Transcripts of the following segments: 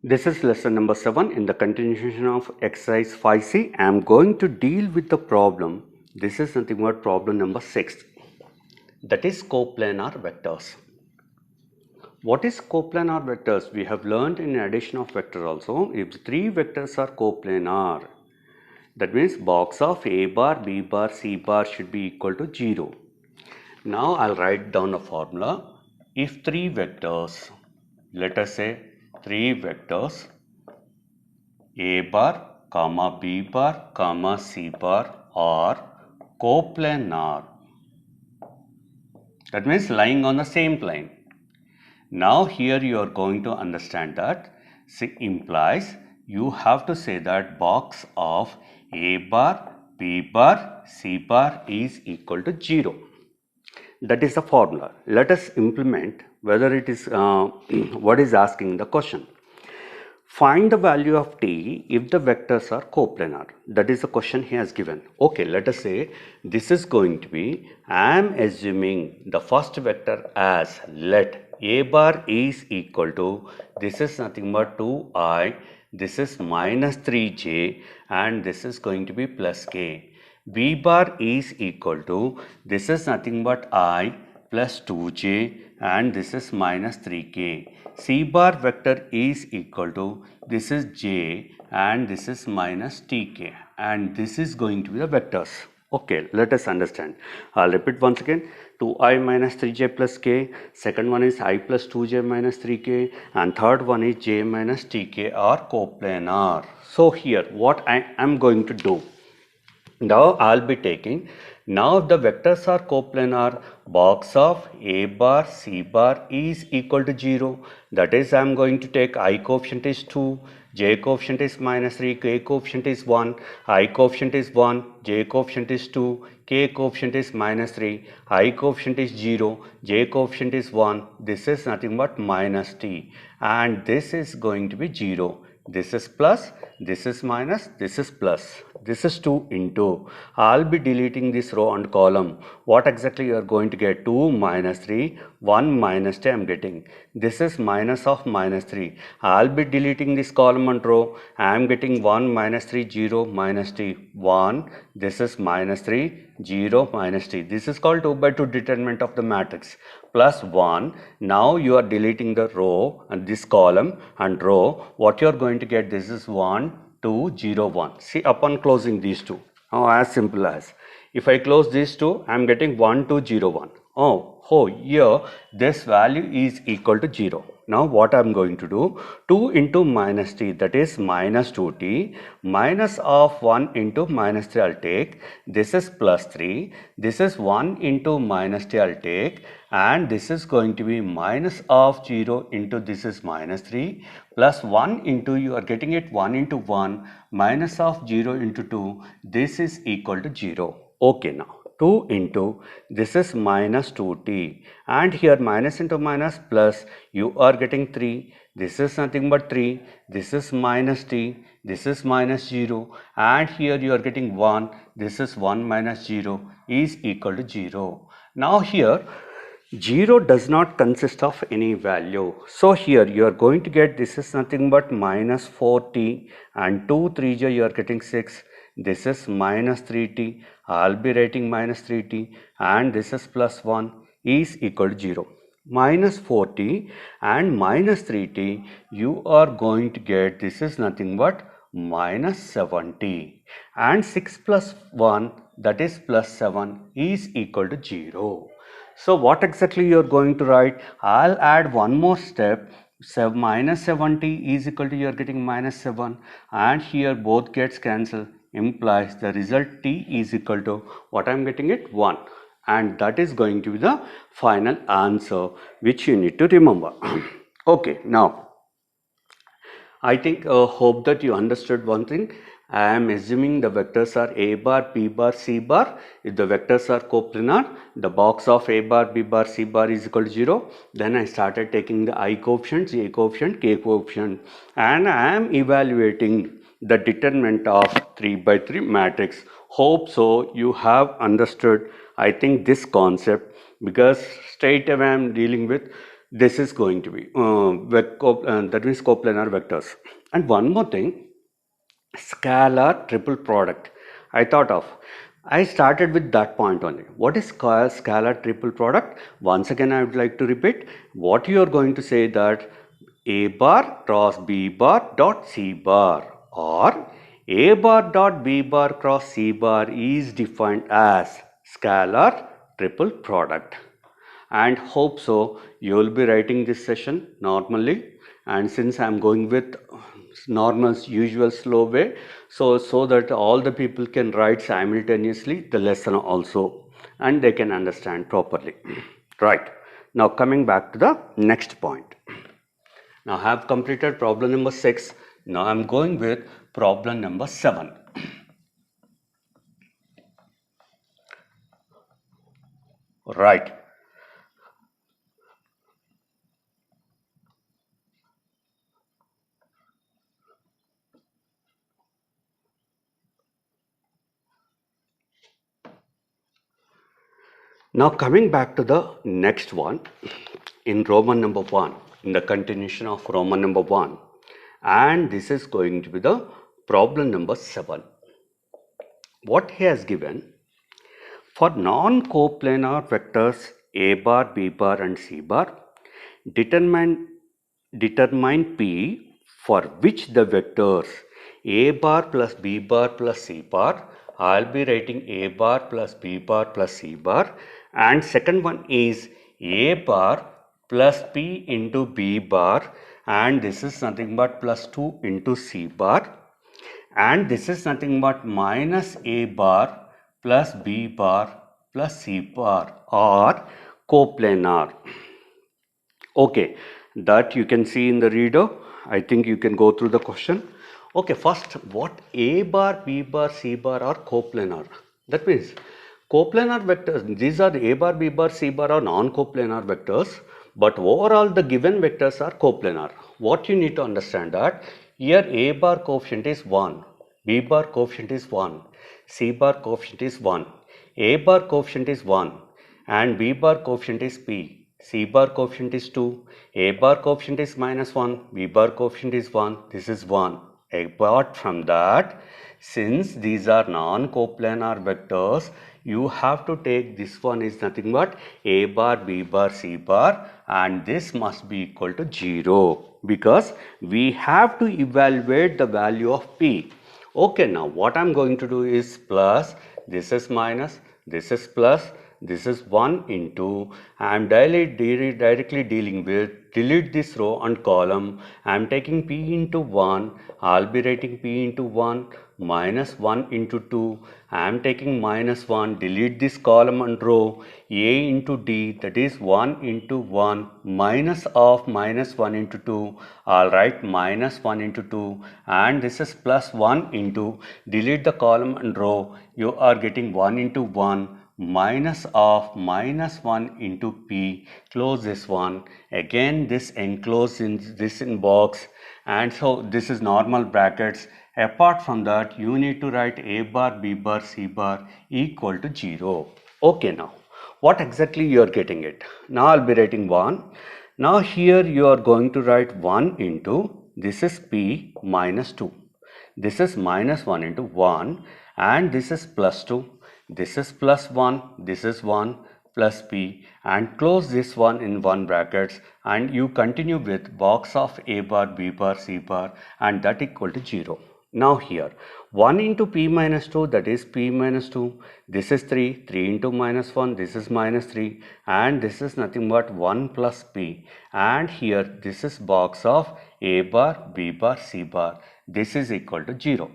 This is lesson number 7 in the continuation of exercise 5C. I am going to deal with the problem. This is nothing but problem number 6. That is coplanar vectors. What is coplanar vectors? We have learned in addition of vector also. If three vectors are coplanar, that means box of A bar, B bar, C bar should be equal to 0. Now I'll write down a formula. If three vectors, let us say three vectors A bar, comma B bar, comma C bar are coplanar. That means lying on the same plane. Now here you are going to understand that implies you have to say that box of A bar, B bar, C bar is equal to 0. That is the formula. Let us implement whether it is what is asking the question. Find the value of t if the vectors are coplanar. That is the question he has given. Okay, let us say this is going to be, I am assuming the first vector as let A bar is equal to, this is nothing but 2i, this is minus 3j and this is going to be plus k. B bar is equal to, this is nothing but I plus 2j and this is minus 3k. C bar vector is equal to, this is j and this is minus tk, and this is going to be the vectors. Okay, let us understand. I'll repeat once again. 2i minus 3j plus k, second one is I plus 2j minus 3k, and third one is j minus tk are coplanar. So here what I am going to do, now I'll be taking, now if the vectors are coplanar, box of A bar, C bar is equal to 0. That is, I'm going to take I coefficient is 2, J coefficient is minus 3, K coefficient is 1, I coefficient is 1, J coefficient is 2, K coefficient is minus 3, I coefficient is 0, J coefficient is 1, this is nothing but minus t, and this is going to be 0. This is plus, this is minus, this is plus. This is 2 into, I'll be deleting this row and column. What exactly you are going to get? 2 minus 3, 1 minus 2 I am getting. This is minus of minus 3. I'll be deleting this column and row. I am getting 1 minus 3, 0 minus t, 1. This is minus 3, 0 minus t. This is called 2 by 2 determinant of the matrix. Plus 1. Now you are deleting the row and this column and row. What you are going to get? This is 1, 2, 0, 1. See, upon closing these two, as simple as, if I close these two, I am getting 1, 2, 0, 1. Here this value is equal to 0. Now what I am going to do, 2 into minus t, that is minus 2t, minus of 1 into minus 3 I'll take, this is plus 3, this is 1 into minus t I'll take, and this is going to be minus of 0 into this is minus 3, plus 1 into, you are getting it 1 into 1, minus of 0 into 2, this is equal to 0. Okay, now 2 into, this is minus 2t, and here minus into minus plus, you are getting 3, this is nothing but 3, this is minus t, this is minus 0, and here you are getting 1, this is 1 minus 0 is equal to 0. Now here 0 does not consist of any value. So here you are going to get, this is nothing but minus 4t, and 2 3j you are getting 6. This is minus 3t, I'll be writing minus 3t, and this is plus 1 is equal to 0. Minus 4t and minus 3t, you are going to get, this is nothing but minus 7t, and 6 plus 1, that is plus 7 is equal to 0. So what exactly you are going to write? I'll add one more step. So minus 7t is equal to, you are getting minus 7, and here both gets cancelled, implies the result t is equal to, what I am getting it, 1, and that is going to be the final answer which you need to remember. Okay, now I think hope that you understood one thing. I am assuming the vectors are A bar, B bar, C bar. If the vectors are coplanar, the box of A bar, B bar, C bar is equal to 0. Then I started taking the I coefficient, J coefficient, K coefficient, and I am evaluating the determinant of 3 by 3 matrix. Hope so you have understood, I think, this concept, because straight away I am dealing with this is going to be that means coplanar vectors. And one more thing, scalar triple product. I started with that point only. What is scalar triple product? Once again, I would like to repeat what you are going to say, that A bar cross B bar dot C bar, or A bar dot B bar cross C bar is defined as scalar triple product. And hope so you will be writing this session normally, and since I am going with normal usual slow way, so that all the people can write simultaneously the lesson also, and they can understand properly. Right, now coming back to the next point. Now I have completed problem number 6. Now I am going with problem number 7. Right. Now coming back to the next one, in Roman number 1, in the continuation of Roman number 1, and this is going to be the problem number 7. What he has given, for non-coplanar vectors A bar, B bar and C bar, determine P for which the vectors A bar plus B bar plus C bar, I'll be writing A bar plus B bar plus C bar, and second one is A bar plus P into B bar, and this is nothing but plus 2 into C bar, and this is nothing but minus A bar plus B bar plus C bar, or coplanar. Okay, that you can see in the reader. I think you can go through the question. Okay, first, what A bar, B bar, C bar are coplanar. That means coplanar vectors, these are A bar, B bar, C bar are non-coplanar vectors, but overall the given vectors are coplanar. What you need to understand, that here A bar coefficient is 1, B bar coefficient is 1, C bar coefficient is 1, A bar coefficient is 1, and B bar coefficient is P. C bar coefficient is 2, A bar coefficient is minus 1, B bar coefficient is 1, this is 1. Apart from that, since these are non-coplanar vectors, you have to take this one is nothing but A bar, B bar, C bar, and this must be equal to 0, because we have to evaluate the value of P. Okay, now what I am going to do is plus, this is minus, this is plus, this is 1 into, I am directly dealing with, delete this row and column, I am taking P into 1, I will be writing P into 1, minus 1 into 2, I am taking minus 1, delete this column and row, A into D, that is 1 into 1, minus of minus 1 into 2, I will write minus 1 into 2, and this is plus 1 into, delete the column and row, you are getting 1 into 1, minus of minus 1 into P, close this one, again this enclose in this in box, and so this is normal brackets. Apart from that, you need to write A bar, B bar, C bar equal to 0. Okay, now what exactly you are getting it? Now I'll be writing 1. Now here you are going to write 1 into, this is P minus 2, this is minus 1 into 1, and this is plus 2, this is plus 1, this is 1 plus P, and close this one in 1 brackets, and you continue with box of A bar, B bar, C bar, and that equal to 0. Now here 1 into P minus 2, that is P minus 2, this is 3, 3 into minus 1, this is minus 3, and this is nothing but 1 plus P, and here this is box of A bar, B bar, C bar, this is equal to 0.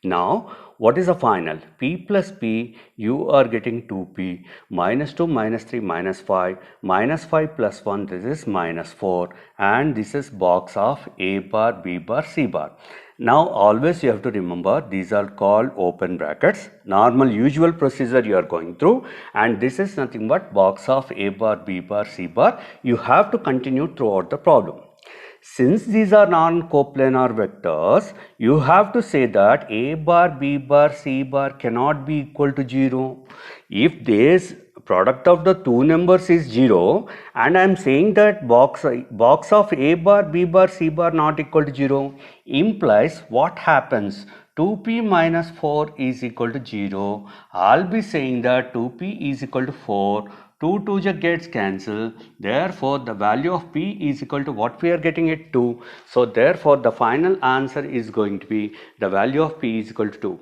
Now, what is the final? P plus P, you are getting 2P, minus 2, minus 3, minus 5, minus 5 plus 1, this is minus 4, and this is box of A bar, B bar, C bar. Now, always you have to remember, these are called open brackets, normal usual procedure you are going through, and this is nothing but box of A bar, B bar, C bar. You have to continue throughout the problem. Since these are non-coplanar vectors, you have to say that A bar, B bar, C bar cannot be equal to 0. If this product of the two numbers is 0 and I am saying that box of A bar, B bar, C bar not equal to 0 implies what happens? 2p minus 4 is equal to 0. I'll be saying that 2p is equal to 4. 2 just gets cancelled. Therefore, the value of p is equal to what we are getting it 2. So, therefore, the final answer is going to be the value of p is equal to 2.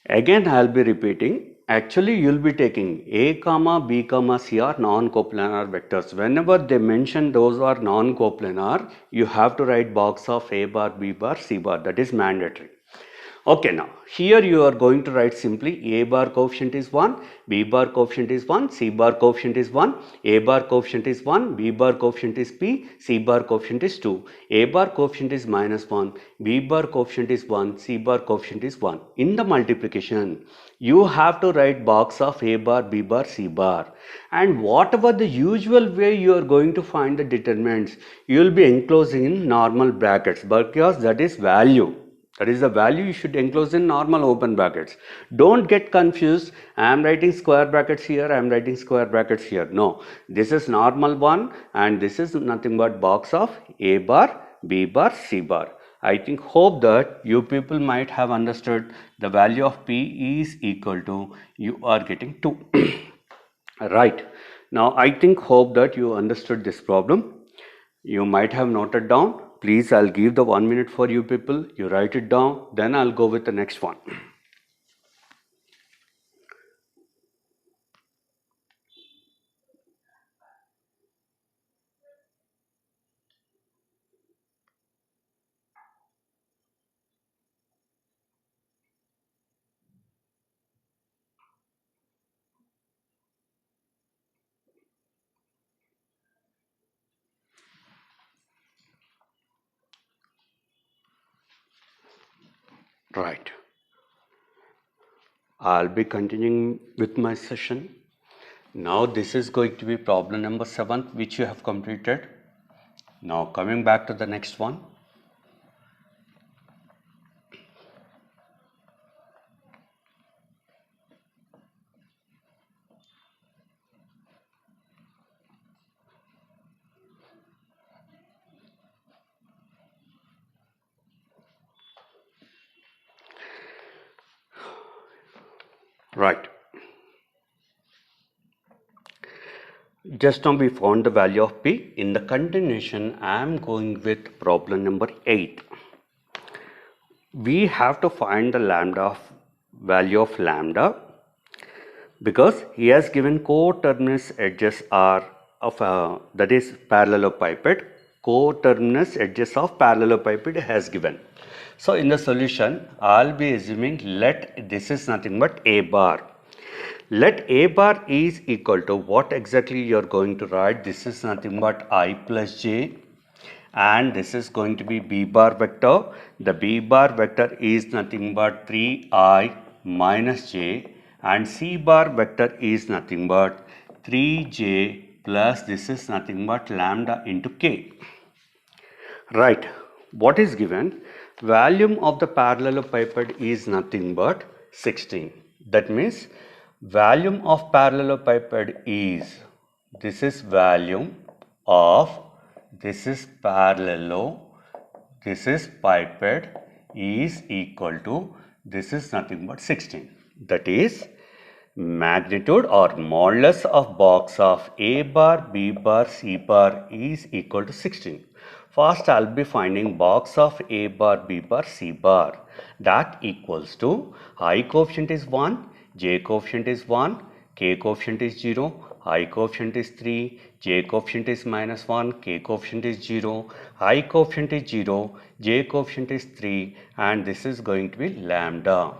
Again, I'll be repeating. Actually, you'll be taking A comma B comma C are non-coplanar vectors. Whenever they mention those are non-coplanar, you have to write box of A bar, B bar, C bar. That is mandatory. Okay, now here you are going to write simply A bar coefficient is 1, B bar coefficient is 1, C bar coefficient is 1, A bar coefficient is 1, B bar coefficient is P, C bar coefficient is 2, A bar coefficient is minus 1, B bar coefficient is 1, C bar coefficient is 1. In the multiplication, you have to write box of A bar, B bar, C bar, and whatever the usual way you are going to find the determinants, you will be enclosing in normal brackets because that is value. That is the value you should enclose in normal open brackets. Don't get confused. I am writing square brackets here, I am writing square brackets here. No, this is normal one and this is nothing but box of A bar, B bar, C bar. I hope that you people might have understood the value of P is equal to, you are getting 2. Right. Now I hope that you understood this problem. You might have noted down. Please, I'll give the 1 minute for you people. You write it down, then I'll go with the next one. Right. I'll be continuing with my session. Now this is going to be problem number 7 which you have completed. Now coming back to the next one. Right. Just now we found the value of P. In the continuation, I am going with problem number 8. We have to find the value of lambda because he has given coterminous edges are of that is parallelepiped. Coterminous edges of parallelepiped has given. So in the solution, I'll be assuming let this is nothing but A bar. Let A bar is equal to what exactly you are going to write. This is nothing but I plus j and this is going to be B bar vector. The B bar vector is nothing but 3I minus j and C bar vector is nothing but 3j plus this is nothing but lambda into k. Right. What is given? Volume of the parallelepiped is nothing but 16. That means volume of parallelepiped is, this is volume of, this is parallelo, this is piped is equal to, this is nothing but 16. That is magnitude or modulus of box of A bar, B bar, C bar is equal to 16. First, I'll be finding box of A bar, B bar, C bar. That equals to I coefficient is 1, J coefficient is 1, K coefficient is 0, I coefficient is 3, J coefficient is minus 1, K coefficient is 0, I coefficient is 0, J coefficient is 3 and this is going to be lambda.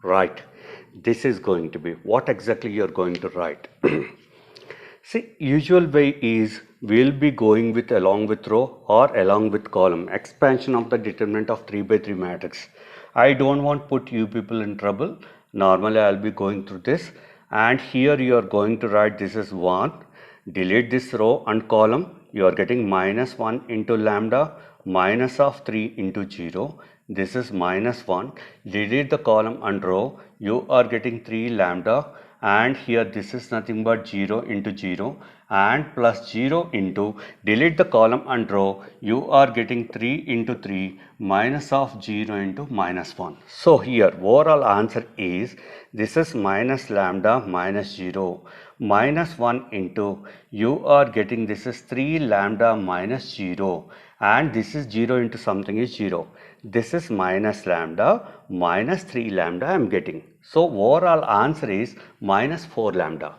Right. This is going to be what exactly you are going to write. See, usual way is we'll be going with along with row or along with column. Expansion of the determinant of 3 by 3 matrix. I don't want to put you people in trouble. Normally I'll be going through this and here you are going to write this is 1. Delete this row and column. You are getting minus 1 into lambda minus of 3 into 0. This is minus 1. Delete the column and row. You are getting 3 lambda and here this is nothing but 0 into 0 and plus 0 into, delete the column and row, you are getting 3 into 3 minus of 0 into minus 1. So here overall answer is, this is minus lambda minus 0 minus 1 into, you are getting this is 3 lambda minus 0 and this is 0 into something is 0. This is minus lambda minus 3 lambda I am getting. So overall answer is minus 4 lambda.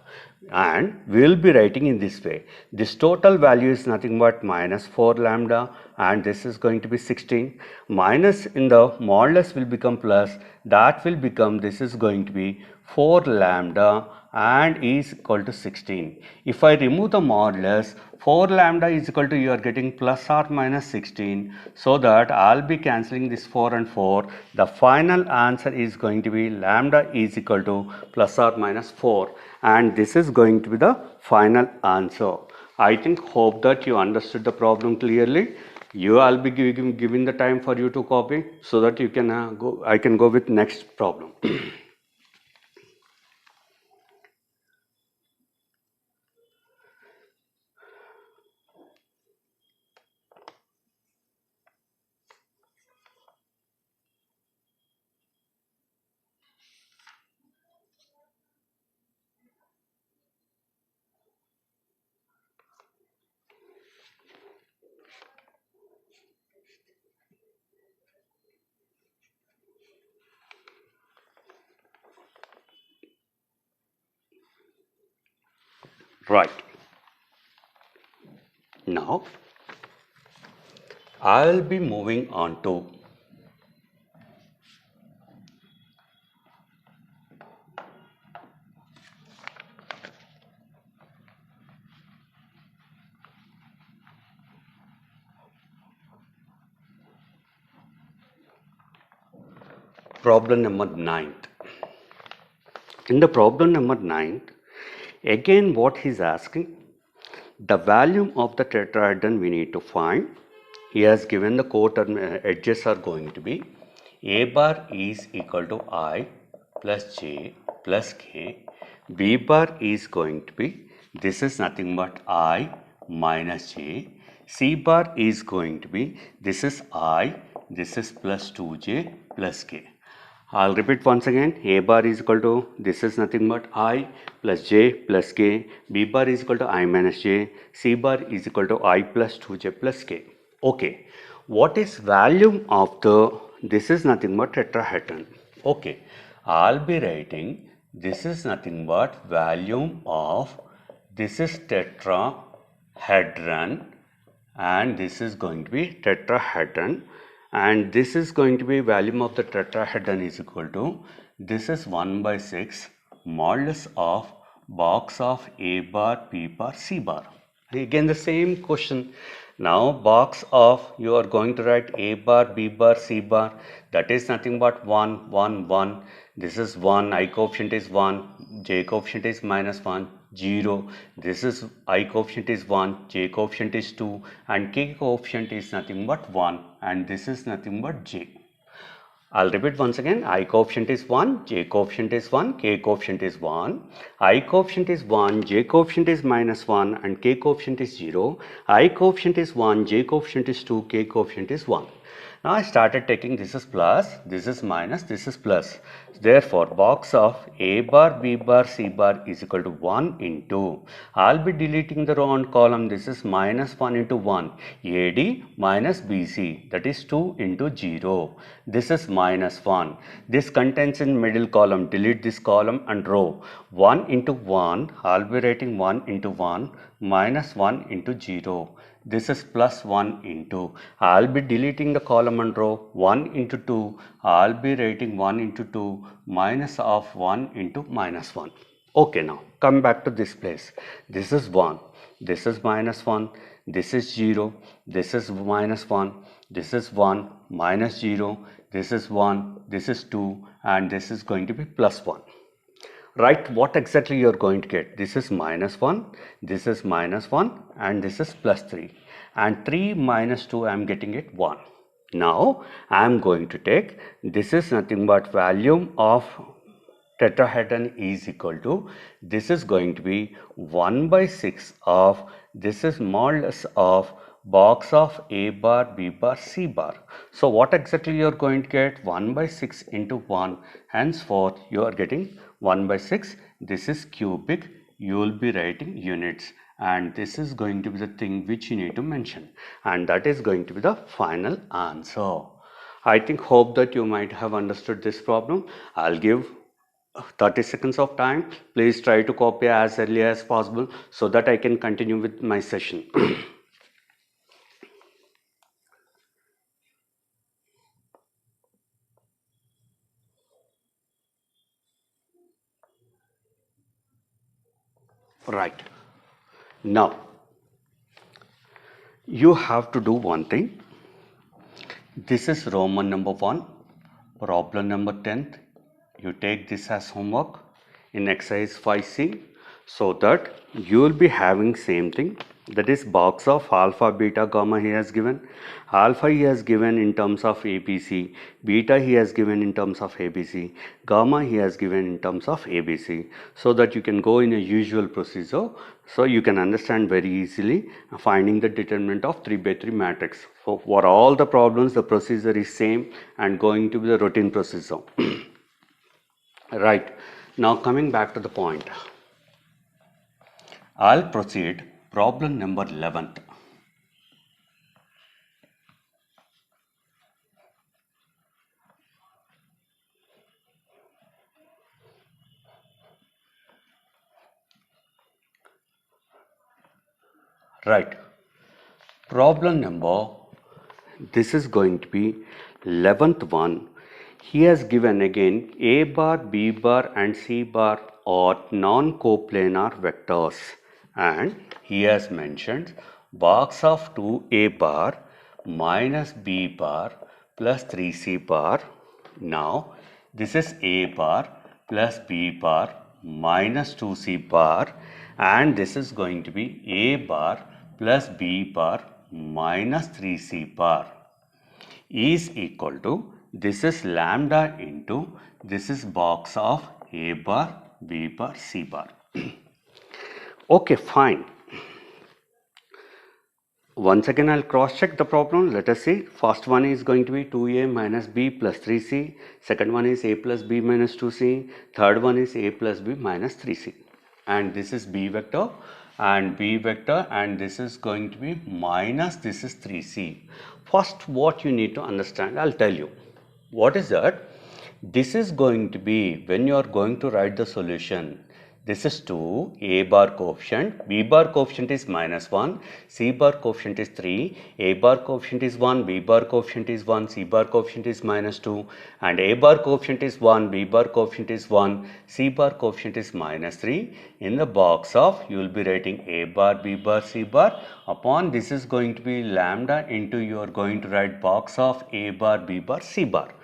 And we will be writing in this way. This total value is nothing but minus 4 lambda and this is going to be 16. Minus in the modulus will become plus. That will become, this is going to be 4 lambda and is equal to 16. If I remove the modulus, 4 lambda is equal to, you are getting plus or minus 16. So that I'll be cancelling this 4 and 4. The final answer is going to be lambda is equal to plus or minus 4. And this is going to be the final answer. I hope that you understood the problem clearly. I'll be giving the time for you to copy so that you can I can go with next problem. Right. Now, I'll be moving on to problem number 9. In the problem number 9, again what he's asking, the volume of the tetrahedron we need to find. He has given the co-term edges are going to be, A bar is equal to I plus J plus K. B bar is going to be, this is nothing but I minus J. C bar is going to be, this is I, this is plus 2J plus K. I'll repeat once again. A bar is equal to, this is nothing but I plus J plus K. B bar is equal to I minus J. C bar is equal to I plus 2J plus K. Okay. What is volume of the, this is nothing but tetrahedron. Okay. I'll be writing, this is nothing but volume of, this is tetrahedron and this is going to be tetrahedron. And this is going to be volume of the tetrahedron is equal to, this is 1 by 6 modulus of box of A bar, P bar, C bar. Again the same question. Now box of, you are going to write A bar, B bar, C bar, that is nothing but 1, 1, 1. This is 1, I coefficient is 1, J coefficient is minus 1, 0. This is I coefficient is 1, J coefficient is 2 and K coefficient is nothing but 1 and this is nothing but J. I'll repeat once again. I coefficient is 1, J coefficient is 1, K coefficient is 1. I coefficient is 1, J coefficient is minus 1 and K coefficient is 0. I coefficient is 1, J coefficient is 2, K coefficient is 1. Now I started taking, this is plus, this is minus, this is plus. Therefore, box of A bar, B bar, C bar is equal to 1 into, I'll be deleting the row and column, this is minus 1 into 1, AD minus BC, that is 2 into 0. This is minus 1. This contains in middle column, delete this column and row. 1 into 1, I'll be writing 1 into 1 minus 1 into 0. This is plus 1 into, I'll be deleting the column and row. 1 into 2, I'll be writing 1 into 2 minus of 1 into minus 1. Okay, now come back to this place. This is 1, this is minus 1, this is 0, this is minus 1, this is 1 minus 0, this is 1, this is 2 and this is going to be plus 1. Write what exactly you are going to get. This is minus 1, this is minus 1 and this is plus 3 and 3 minus 2 I am getting it 1. Now I am going to take, this is nothing but volume of tetrahedron is equal to, this is going to be 1 by 6 of, this is modulus of box of A bar, B bar, C bar. So what exactly you are going to get? 1 by 6 into 1. Henceforth you are getting 1 by 6. This is cubic. You will be writing units, and this is going to be the thing which you need to mention, and that is going to be the final answer. I think, hope that you might have understood this problem. I'll give 30 seconds of time. Please try to copy as early as possible so that I can continue with my session. Right. Now, you have to do one thing. This is Roman number 1, problem number 10th. You take this as homework in exercise 5C, so that you will be having same thing, that is box of alpha, beta, gamma he has given. Alpha he has given in terms of ABC, beta he has given in terms of ABC, gamma he has given in terms of ABC, so that you can go in a usual procedure, so you can understand very easily finding the determinant of 3 by 3 matrix. So for all the problems the procedure is same and going to be the routine procedure. Right. Now coming back to the point, I'll proceed problem number 11th. Right. Problem number, this is going to be 11th one. He has given again A bar, B bar and C bar are non-coplanar vectors, and he has mentioned box of 2A bar minus B bar plus 3C bar. Now this is A bar plus B bar minus 2C bar, and this is going to be A bar plus B bar minus 3C bar is equal to, this is lambda into, this is box of A bar, B bar, C bar. Okay, fine. Once again I'll cross check the problem. Let us see. First one is going to be 2A minus B plus 3C. Second one is A plus B minus 2C. Third one is A plus B minus 3C. And this is B vector and B vector, and this is going to be minus, this is 3C. First, what you need to understand, I'll tell you. What is that? This is going to be, when you are going to write the solution, this is 2, A bar coefficient, B bar coefficient is minus 1, C bar coefficient is 3, A bar coefficient is 1, B bar coefficient is 1, C bar coefficient is minus 2, and A bar coefficient is 1, B bar coefficient is 1, C bar coefficient is minus 3. In the box of, you will be writing A bar, B bar, C bar. Upon this is going to be lambda into, you are going to write box of A bar, B bar, C bar.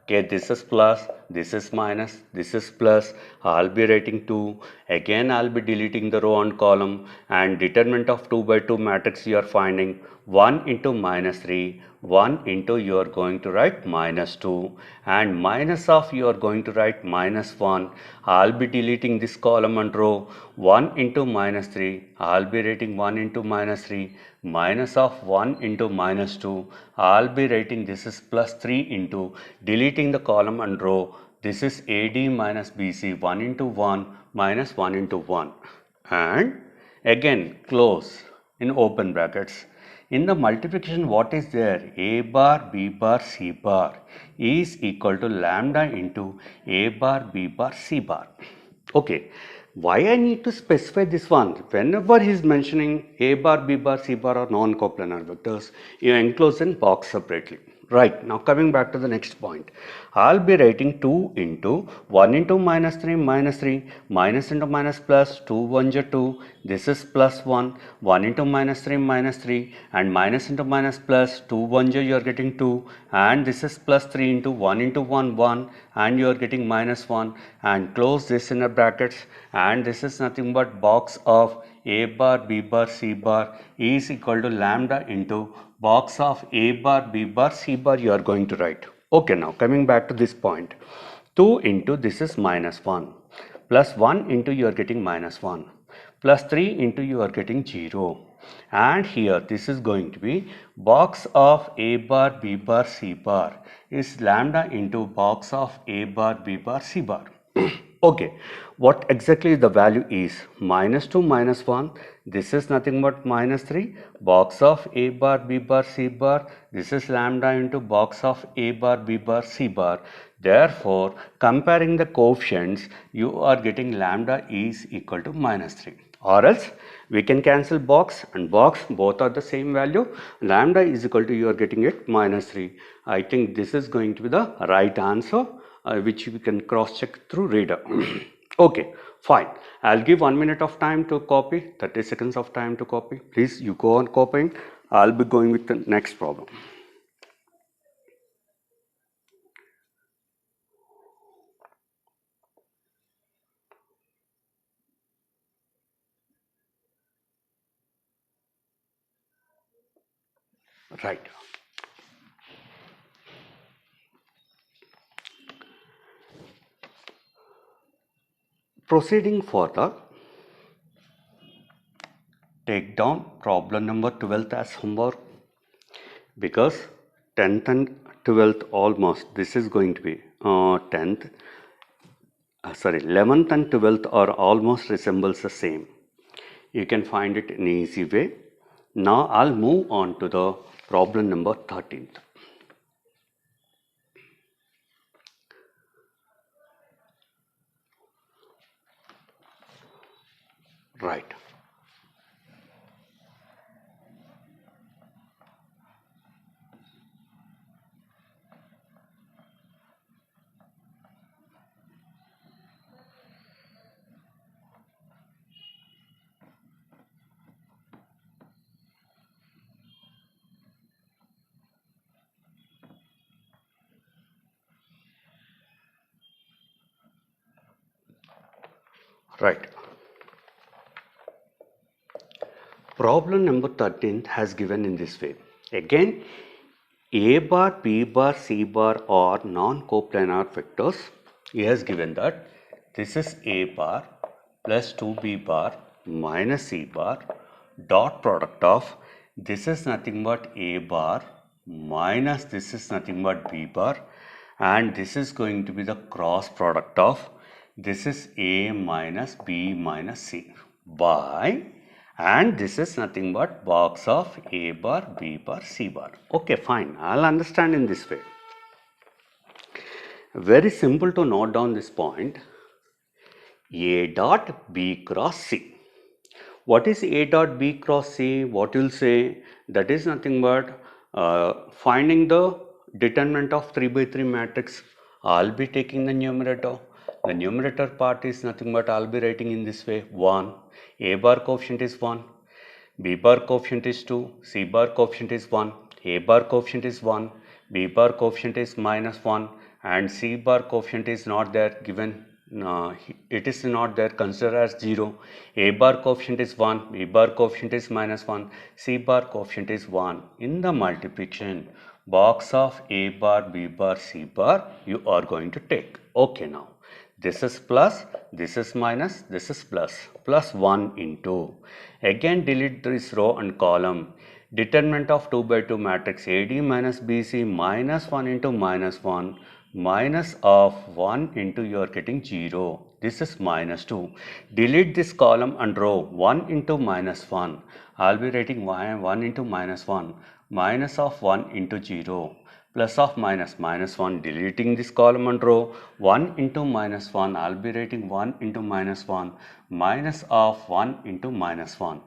Okay, this is plus, this is minus, this is plus. I'll be writing 2. Again, I'll be deleting the row and column, and determinant of 2 by 2 matrix you are finding 1 into minus 3, 1 into you are going to write minus 2, and minus of you are going to write minus 1. I'll be deleting this column and row. 1 into minus 3, I'll be writing 1 into minus 3, minus of 1 into minus 2, I'll be writing this is plus 3 into, deleting the column and row, this is AD minus BC, 1 into 1 minus 1 into 1, and again close in open brackets. In the multiplication, what is there? A bar, B bar, C bar is equal to lambda into A bar, B bar, C bar. Okay. Why I need to specify this one? Whenever he is mentioning A bar, B bar, C bar are non-coplanar vectors, you enclose in box separately. Right, now coming back to the next point. I'll be writing 2 into 1 into minus 3 minus 3, minus into minus plus, 2 1 2, this is plus 1, 1 into minus 3 minus 3, and minus into minus plus, 2 1 you are getting 2, and this is plus 3 into 1 into 1 1, and you are getting minus 1, and close this in the brackets, and this is nothing but box of A bar, B bar, C bar is equal to lambda into box of A bar, B bar, C bar you are going to write. Okay, now coming back to this point. 2 into this is minus 1 plus 1 into you are getting minus 1 plus 3 into you are getting 0, and here this is going to be box of A bar, B bar, C bar is lambda into box of A bar, B bar, C bar. Okay, what exactly the value is? Minus 2 minus 1, this is nothing but minus 3, box of A bar, B bar, C bar, this is lambda into box of A bar, B bar, C bar. Therefore, comparing the coefficients, you are getting lambda is equal to minus 3. Or else, we can cancel box and box, both are the same value. Lambda is equal to, you are getting it minus 3. I think this is going to be the right answer, which we can cross check through reader. Okay, fine. I'll give 1 minute of time to copy, 30 seconds of time to copy. Please, you go on copying. I'll be going with the next problem. Right. Proceeding further, take down problem number 12th as homework, because 10th and 12th almost, this is going to be 11th and 12th are almost resembles the same. You can find it in easy way. Now I'll move on to the problem number 13th. Right. Right. Problem number 13 has given in this way. Again, A bar, B bar, C bar are non-coplanar vectors. He has given that this is A bar plus 2B bar minus C bar dot product of this is nothing but A bar minus this is nothing but B bar, and this is going to be the cross product of this is A minus B minus C by, and this is nothing but box of A bar, B bar, C bar. Okay, fine. I'll understand in this way. Very simple to note down this point. A dot B cross C. What is A dot B cross C? What you'll say, that is nothing but finding the determinant of 3 by 3 matrix. I'll be taking the numerator. The numerator part is nothing but I'll be writing in this way 1. A bar coefficient is 1. B bar coefficient is 2, C bar coefficient is 1, A bar coefficient is 1, B bar coefficient is minus 1, and C bar coefficient is not there given, it is not there, consider as 0. A bar coefficient is 1, B bar coefficient is minus 1, C bar coefficient is 1. In the multiplication, box of A bar, B bar, C bar you are going to take. Okay, now this is plus, this is minus, this is plus, plus 1 into, again delete this row and column, determinant of 2 by 2 matrix AD minus BC minus 1 into minus 1, minus of 1 into you are getting 0, this is minus 2, delete this column and row, 1 into minus 1, I'll be writing 1 into minus 1, minus of 1 into 0, plus of minus, minus 1, deleting this column and row, 1 into minus 1, I'll be writing 1 into minus 1, minus of 1 into minus 1.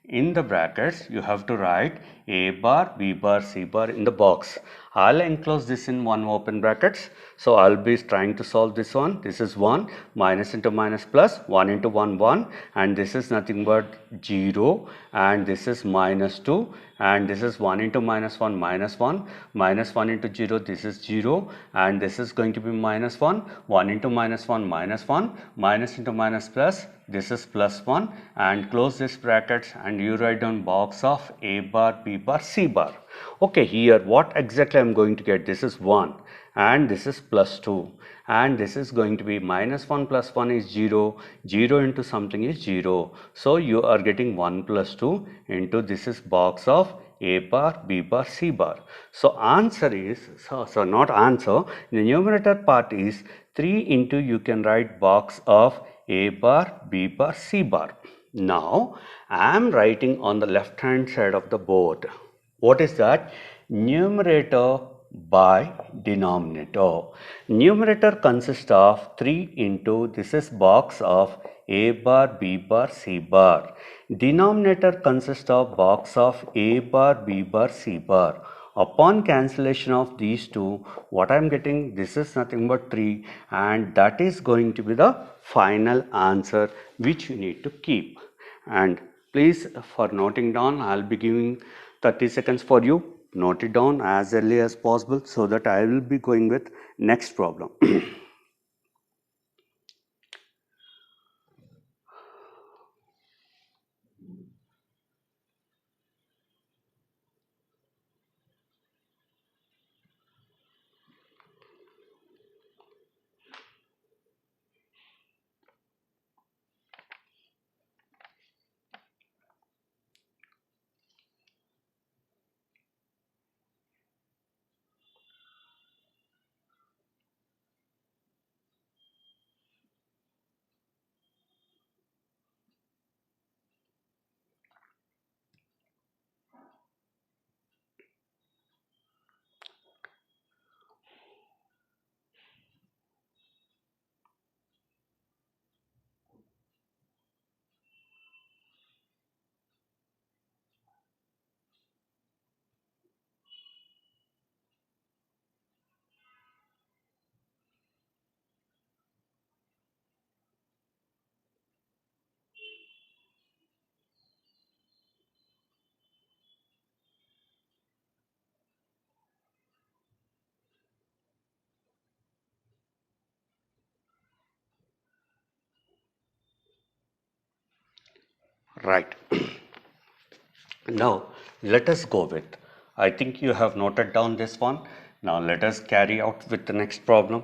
In the brackets, you have to write A bar, B bar, C bar in the box. I'll enclose this in one open brackets. So I'll be trying to solve this one. This is 1, minus into minus plus, 1 into 1, 1, and this is nothing but 0, and this is minus 2, and this is 1 into minus 1, minus 1, minus 1 into 0, this is 0, and this is going to be minus 1, 1 into minus 1, minus 1, minus into minus plus, this is plus 1, and close this brackets and you write down box of A bar, B bar, C bar. Okay, here what exactly I'm going to get? This is 1 and this is plus 2 and this is going to be minus 1 plus 1 is 0, 0 into something is 0. So you are getting 1 plus 2 into this is box of A bar, B bar, C bar. So answer is, so not answer, the numerator part is 3 into you can write box of A bar, B bar, C bar. Now I am writing on the left hand side of the board. What is that? Numerator by denominator. Numerator consists of 3 into this is box of A bar, B bar, C bar. Denominator consists of box of A bar, B bar, C bar. Upon cancellation of these two, what I am getting, this is nothing but 3 and that is going to be the final answer which you need to keep. And please, for noting down, I'll be giving 30 seconds for you. Note it down as early as possible so that I will be going with next problem. Right. Now, let us go with. I think you have noted down this one. Now, let us carry out with the next problem.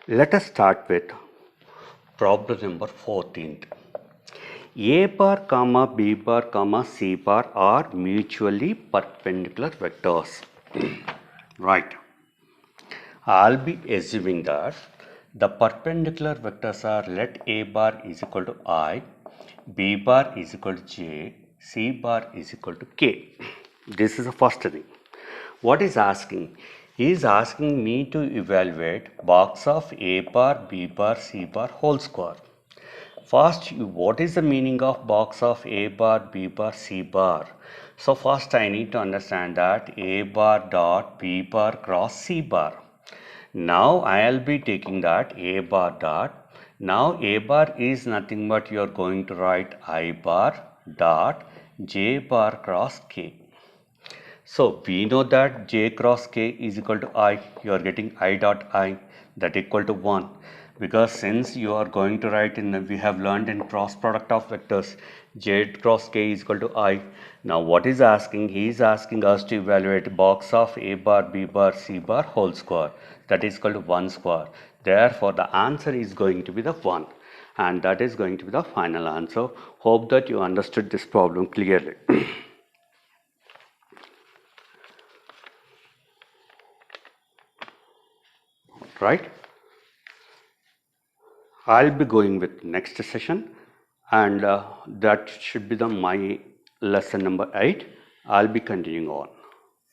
Let us start with problem number 14. A bar comma B bar comma C bar are mutually perpendicular vectors. Right. I'll be assuming that the perpendicular vectors are let A bar is equal to I, B bar is equal to J, C bar is equal to K. This is the first thing. What is asking? He is asking me to evaluate box of A bar, B bar, C bar whole square. First, what is the meaning of box of A bar, B bar, C bar? So first I need to understand that A bar dot B bar cross C bar. Now I'll be taking that A bar dot. Now A bar is nothing but you're going to write I bar dot J bar cross K. So we know that J cross K is equal to I. You are getting I dot I that equal to 1. Because since you are going to write in, we have learned in cross product of vectors, J cross K is equal to I. Now what is asking? He is asking us to evaluate box of A bar, B bar, C bar whole square. That is equal to 1 square. Therefore the answer is going to be the 1. And that is going to be the final answer. Hope that you understood this problem clearly. Right? I'll be going with next session and that should be my lesson number 8. I'll be continuing on.